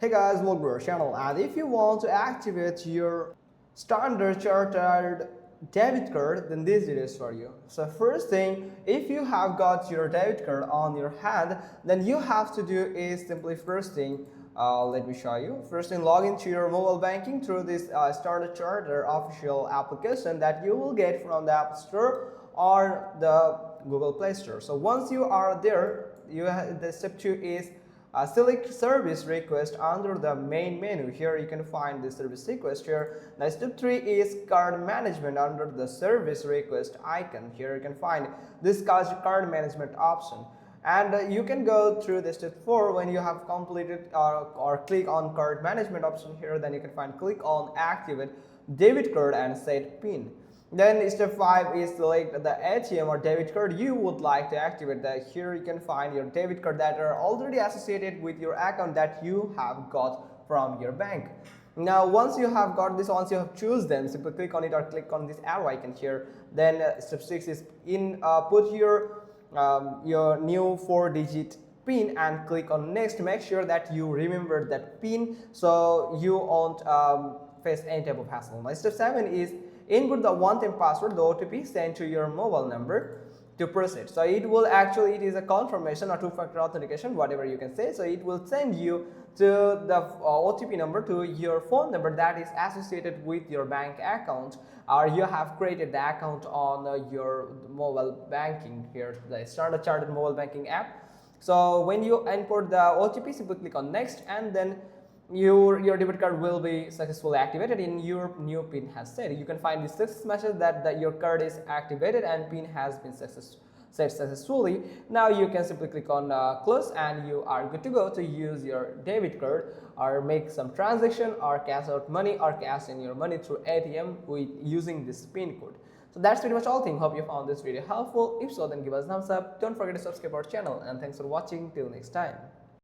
Hey guys, welcome to our channel, and if you want to activate your Standard Chartered debit card, then this video is for you. So first thing, if you have got your debit card on your hand, then you have to do is simply first thing, let me show you. First thing, log into your mobile banking through this Standard Chartered official application that you will get from the App Store or the Google Play Store. So once you are there, the step 2 is select service request under the main menu. Here you can find the service request here. Now step 3 is card management under the service request icon. Here you can find this card management option. And you can go through the step 4 when you have completed or click on card management option here. Then you can find click on activate debit card and set PIN. Then step 5 is select the ATM or debit card you would like to activate. Here you can find your debit card that are already associated with your account that you have got from your bank. Now once you have got this, once you have choose them, simply click on it or click on this arrow icon here. Then step 6 is put your new 4-digit PIN and click on next. Make sure that you remember that PIN so you won't face any type of hassle. Now step 7 is input the one-time password, the OTP sent to your mobile number to proceed. So it will actually, it is a confirmation or two-factor authentication, whatever you can say. So it will send you to the OTP number to your phone number that is associated with your bank account, or you have created the account on your mobile banking here, the Standard Chartered mobile banking app. So when you input the OTP, simply click on next, and then your debit card will be successfully activated and your new PIN has set. You can find the success message that your card is activated and PIN has been set successfully. Now you can simply click on close and you are good to go to use your debit card or make some transaction or cash out money or cash in your money through ATM with using this PIN code. So that's pretty much all thing. Hope you found this video helpful. If so, then give us a thumbs up. Don't forget to subscribe our channel, and thanks for watching. Till next time.